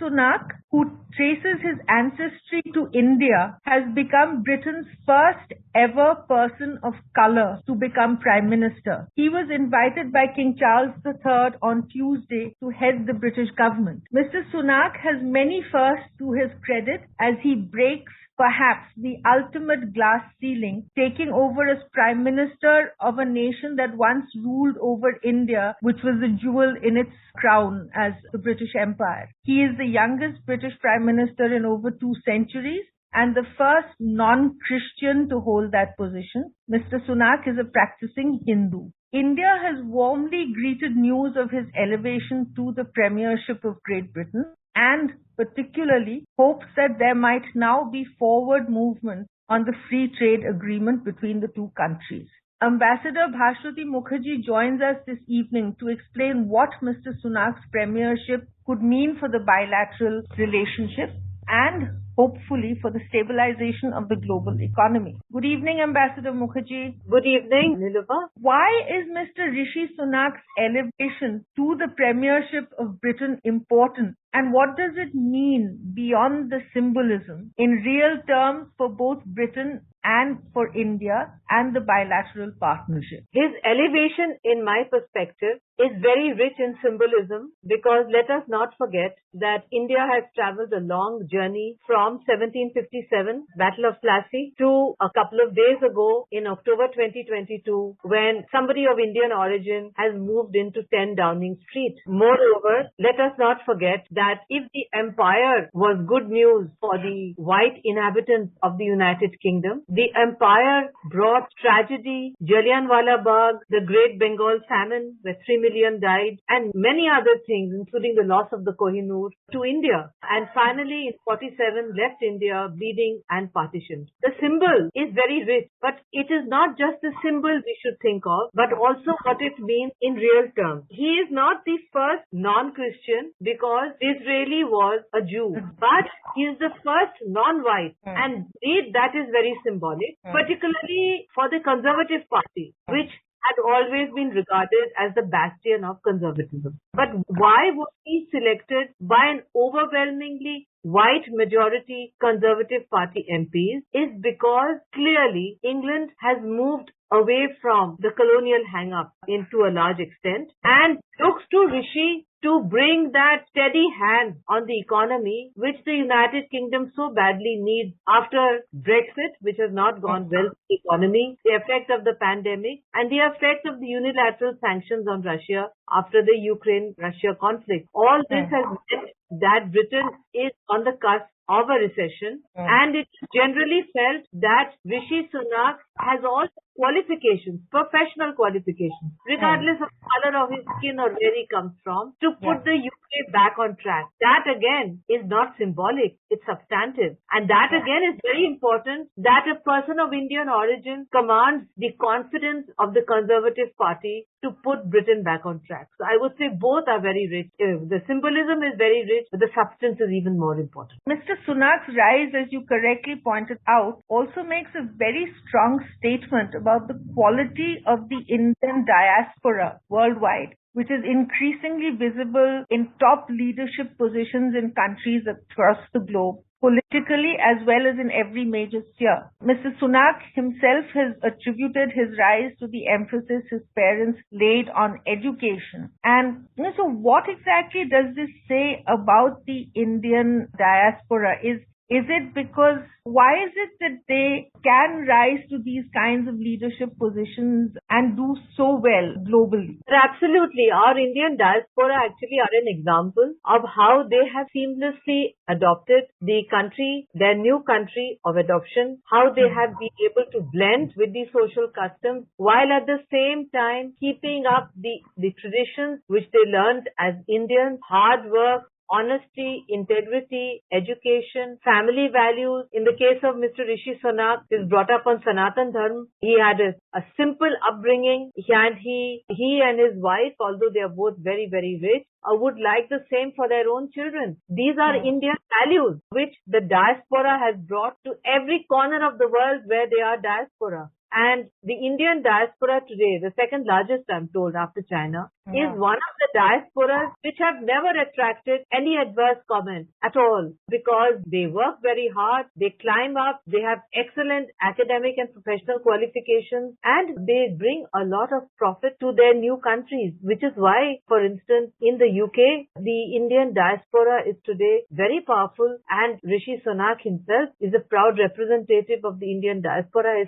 Sunak, who traces his ancestry to India, has become Britain's first ever person of colour to become Prime Minister. He was invited by King Charles III on Tuesday to head the British government. Mr. Sunak has many firsts to his credit as he breaks perhaps the ultimate glass ceiling, taking over as Prime Minister of a nation that once ruled over India, which was a jewel in its crown as the British Empire. He is the youngest British Prime Minister in over 2 centuries and the first non-Christian to hold that position. Mr. Sunak is a practicing Hindu. India has warmly greeted news of his elevation to the premiership of Great Britain and particularly hopes that there might now be forward movement on the free trade agreement between the two countries. Ambassador Bhaswati Mukherjee joins us this evening to explain what Mr. Sunak's premiership could mean for the bilateral relationship and hopefully for the stabilization of the global economy. Good evening, Ambassador Mukherjee. Good evening, Nilüfer. Why is Mr. Rishi Sunak's elevation to the premiership of Britain important? And what does it mean beyond the symbolism in real terms for both Britain and for India and the bilateral partnership? His elevation, in my perspective, is very rich in symbolism because let us not forget that India has traveled a long journey from 1757, Battle of Plassey, to a couple of days ago in October 2022 when somebody of Indian origin has moved into 10 Downing Street. Moreover, let us not forget that if the empire was good news for the white inhabitants of the United Kingdom, the empire brought tragedy, Jallianwala Bagh, the Great Bengal Famine where 3 million died, and many other things, including the loss of the Kohinoor, to India. And finally, in 47, left India bleeding and partitioned. The symbol is very rich, but it is not just the symbol we should think of, but also what it means in real terms. He is not the first non-Christian because Disraeli was a Jew, but he is the first non-white, and indeed that is very symbolic, particularly for the Conservative Party, which had always been regarded as the bastion of conservatism. But why was he selected by an overwhelmingly white majority Conservative Party MPs is because clearly England has moved away from the colonial hang-up into a large extent and looks to Rishi to bring that steady hand on the economy which the United Kingdom so badly needs after Brexit, which has not gone well for the economy, the effect of the pandemic, and the effect of the unilateral sanctions on Russia after the Ukraine-Russia conflict. All this has meant that Britain is on the cusp of a recession, and it's generally felt that Rishi Sunak has all qualifications, professional qualifications, regardless of the color of his skin or where he comes from, to put the UK back on track. That again is not symbolic, it's substantive. And that again is very important that a person of Indian origin commands the confidence of the Conservative Party to put Britain back on track. So I would say both are very rich. The symbolism is very rich, but the substance is even more important. Mr. Sunak's rise, as you correctly pointed out, also makes a very strong statement about the quality of the Indian diaspora worldwide, which is increasingly visible in top leadership positions in countries across the globe, politically as well as in every major sphere. Mr. Sunak himself has attributed his rise to the emphasis his parents laid on education. And so what exactly does this say about the Indian diaspora? Is it because, why is it that they can rise to these kinds of leadership positions and do so well globally? Absolutely. Our Indian diaspora actually are an example of how they have seamlessly adopted the country, their new country of adoption, how they have been able to blend with the social customs while at the same time keeping up the traditions which they learned as Indians, hard work, honesty, integrity, education, family values. In the case of Mr. Rishi Sunak, he was brought up on Sanatan Dharma. He had a simple upbringing, and he and his wife, although they are both very, very rich, would like the same for their own children. These are Indian values which the diaspora has brought to every corner of the world where they are diaspora. And the Indian diaspora today, the second largest, I'm told, after China, is one of the diasporas which have never attracted any adverse comment at all, because they work very hard, they climb up, they have excellent academic and professional qualifications, and they bring a lot of profit to their new countries, which is why, for instance, in the UK, the Indian diaspora is today very powerful, and Rishi Sunak himself is a proud representative of the Indian diaspora. His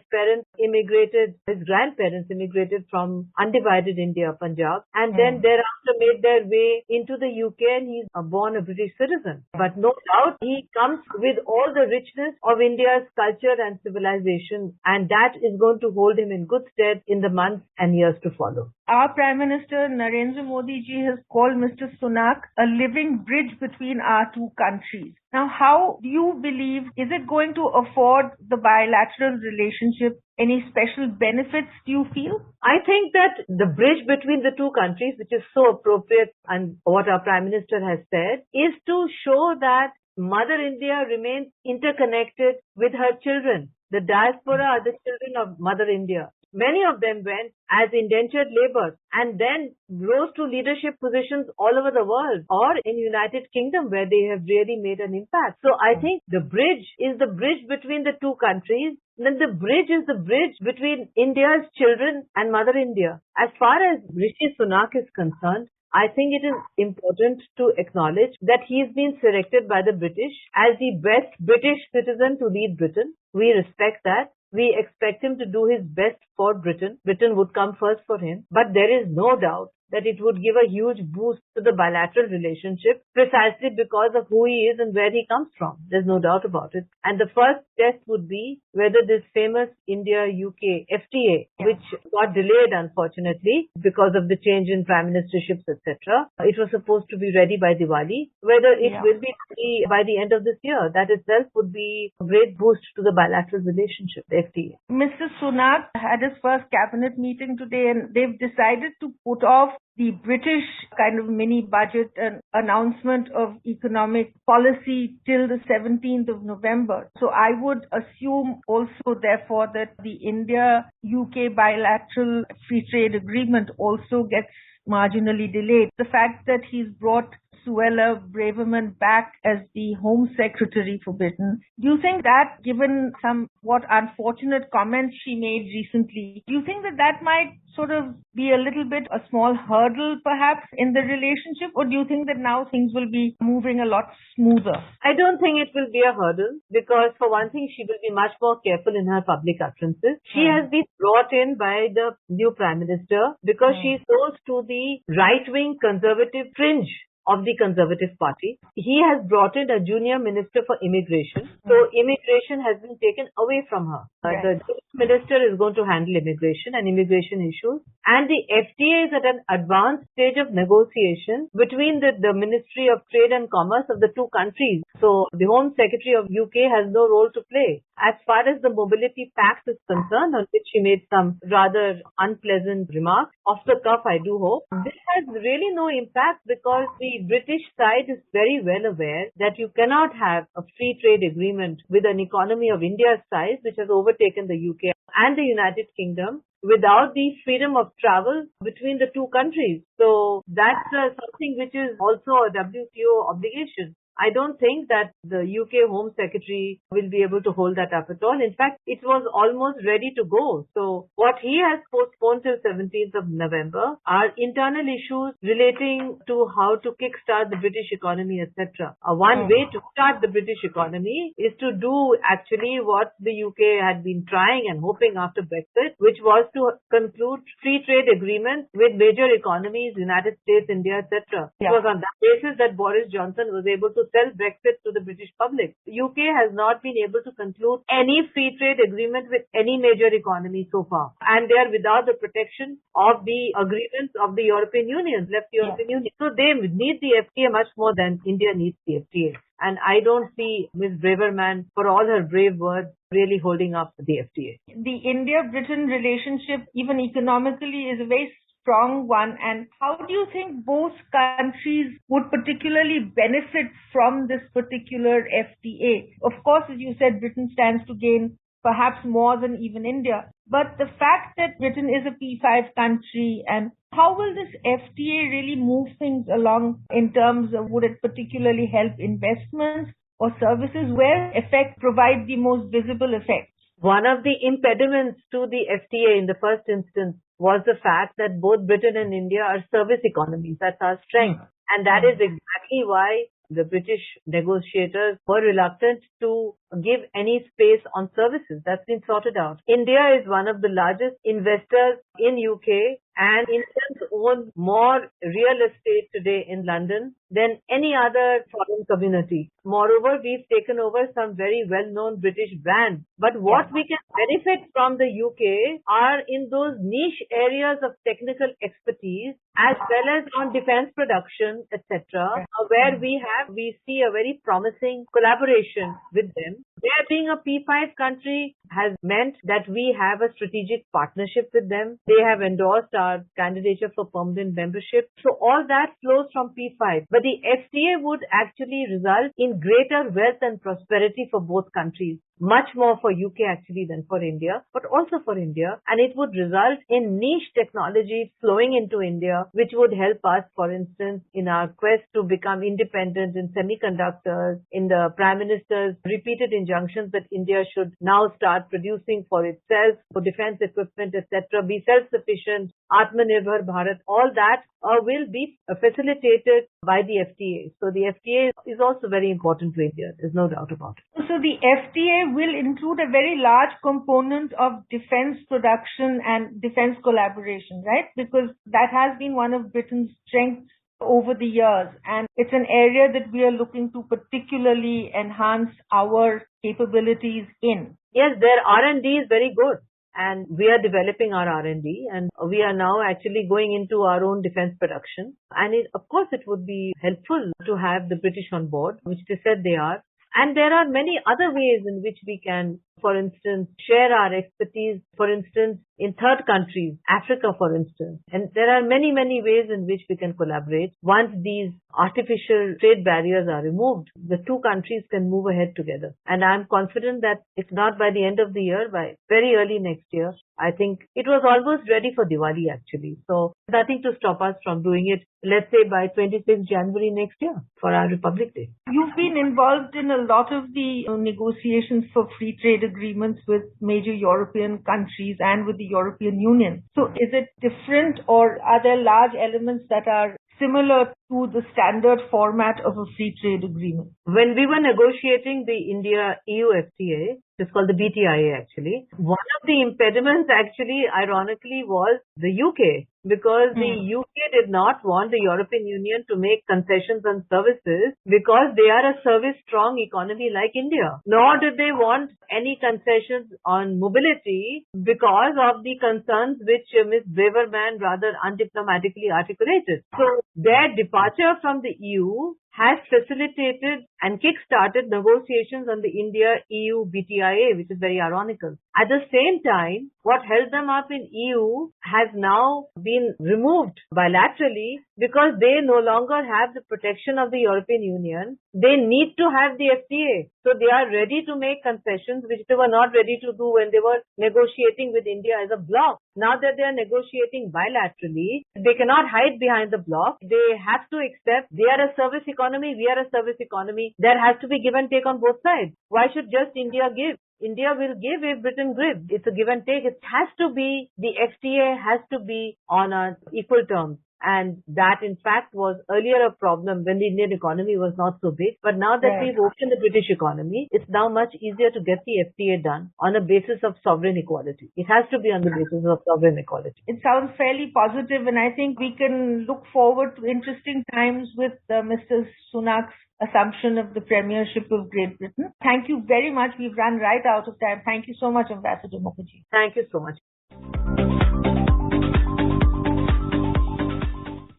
grandparents immigrated from undivided India, Punjab, and then thereafter made their way into the UK, and he's born a British citizen. But no doubt he comes with all the richness of India's culture and civilization, and that is going to hold him in good stead in the months and years to follow. Our Prime Minister Narendra Modi ji has called Mr. Sunak a living bridge between our two countries. Now, how do you believe, is it going to afford the bilateral relationship any special benefits, do you feel? I think that the bridge between the two countries, which is so appropriate and what our Prime Minister has said, is to show that Mother India remains interconnected with her children. The diaspora are the children of Mother India. Many of them went as indentured labor and then rose to leadership positions all over the world, or in United Kingdom, where they have really made an impact. So I think the bridge is the bridge between the two countries. Then the bridge is the bridge between India's children and Mother India. As far as Rishi Sunak is concerned, I think it is important to acknowledge that he's been selected by the British as the best British citizen to lead Britain. We respect that. We expect him to do his best for Britain. Britain would come first for him. But there is no doubt that it would give a huge boost to the bilateral relationship precisely because of who he is and where he comes from. There's no doubt about it. And the first test would be whether this famous India-UK FTA, which got delayed unfortunately because of the change in prime ministerships, etc. It was supposed to be ready by Diwali. Whether it will be ready by the end of this year, that itself would be a great boost to the bilateral relationship, the FTA. Mr. Sunak had his first cabinet meeting today, and they've decided to put off the British kind of mini budget and announcement of economic policy till the 17th of November. So I would assume also therefore that the India-UK bilateral free trade agreement also gets marginally delayed. The fact that he's brought Suella Braverman back as the Home Secretary for Britain, do you think that, given somewhat unfortunate comments she made recently, do you think that that might sort of be a little bit a small hurdle perhaps in the relationship, or do you think that now things will be moving a lot smoother? I don't think it will be a hurdle because, for one thing, she will be much more careful in her public utterances. She has been brought in by the new Prime Minister because she is close to the right-wing conservative fringe of the Conservative Party. He has brought in a junior minister for immigration. So immigration has been taken away from her. The minister is going to handle immigration and immigration issues. And the FTA is at an advanced stage of negotiation between the Ministry of Trade and Commerce of the two countries. So the Home Secretary of UK has no role to play. As far as the Mobility Pact is concerned, on which she made some rather unpleasant remarks, off the cuff I do hope, this has really no impact because the British side is very well aware that you cannot have a free trade agreement with an economy of India's size, which has overtaken the UK and the United Kingdom, without the freedom of travel between the two countries. So that's something which is also a WTO obligation. I don't think that the UK Home Secretary will be able to hold that up at all. In fact, it was almost ready to go. So what he has postponed till 17th of November are internal issues relating to how to kickstart the British economy, etc. One way to start the British economy is to do actually what the UK had been trying and hoping after Brexit, which was to conclude free trade agreements with major economies, United States, India, etc. It was on that basis that Boris Johnson was able to sell Brexit to the British public. The UK has not been able to conclude any free trade agreement with any major economy so far. And they are without the protection of the agreements of the European Union, left European Union. So they need the FTA much more than India needs the FTA. And I don't see Ms. Braverman, for all her brave words, really holding up the FTA. The India-Britain relationship, even economically, is a very strong one. And how do you think both countries would particularly benefit from this particular FTA? Of course, as you said, Britain stands to gain perhaps more than even India. But the fact that Britain is a P5 country, and how will this FTA really move things along in terms of, would it particularly help investments or services? Where effect provide the most visible effects? One of the impediments to the FTA in the first instance was the fact that both Britain and India are service economies. That's our strength. And that is exactly why the British negotiators were reluctant to give any space on services. That's been sorted out. India is one of the largest investors in UK, and Indians own more real estate today in London than any other foreign community. Moreover, we've taken over some very well-known British brands. But what we can benefit from the UK are in those niche areas of technical expertise, as well as on defense production, etc., where we see a very promising collaboration with them. Their being a P5 country has meant that we have a strategic partnership with them. They have endorsed our candidature for permanent membership. So all that flows from P5. But the FTA would actually result in greater wealth and prosperity for both countries. Much more for UK actually than for India, but also for India. And it would result in niche technology flowing into India, which would help us, for instance, in our quest to become independent in semiconductors, in the Prime Minister's repeated injunctions that India should now start producing for itself, for defense equipment, etc., be self-sufficient, Atmanirbhar Bharat, all that will be facilitated by the FTA. So the FTA is also very important to India. There's no doubt about it. So the FTA will include a very large component of defense production and defense collaboration, right? Because that has been one of Britain's strengths over the years, and it's an area that we are looking to particularly enhance our capabilities in. Yes, their R&D is very good. And we are developing our R&D, and we are now actually going into our own defense production. And of course, it would be helpful to have the British on board, which they said they are. And there are many other ways in which we can, for instance, share our expertise, for instance, in third countries, Africa, for instance. And there are many, many ways in which we can collaborate. Once these artificial trade barriers are removed, the two countries can move ahead together. And I'm confident that if not by the end of the year, by very early next year, I think it was almost ready for Diwali actually. So nothing to stop us from doing it, let's say by 26th January next year for our Republic Day. You've been involved in a lot of the negotiations for free trade agreements with major European countries and with the European Union. So is it different, or are there large elements that are similar to the standard format of a free trade agreement? When we were negotiating the India-EU FTA, it's called the BTIA actually, one of the impediments actually, ironically, was the UK. Because the UK did not want the European Union to make concessions on services because they are a service-strong economy like India. Nor did they want any concessions on mobility because of the concerns which Ms. Braverman rather undiplomatically articulated. So their departure from the EU has facilitated and kick-started negotiations on the India-EU BTIA, which is very ironical. At the same time, what held them up in EU has now been removed bilaterally because they no longer have the protection of the European Union. They need to have the FTA. So they are ready to make concessions which they were not ready to do when they were negotiating with India as a bloc. Now that they are negotiating bilaterally, they cannot hide behind the bloc. They have to accept they are a service economy, we are a service economy. There has to be give and take on both sides. Why should just India give? India will give if Britain gives. It's a give and take. It has to be, the FTA has to be on equal terms. And that, in fact, was earlier a problem when the Indian economy was not so big. But now that we've opened the British economy, it's now much easier to get the FTA done on a basis of sovereign equality. It has to be on the basis of sovereign equality. It sounds fairly positive, and I think we can look forward to interesting times with Mr. Sunak's assumption of the premiership of Great Britain. Thank you very much. We've run right out of time. Thank you so much, Ambassador Mukherjee. Thank you so much.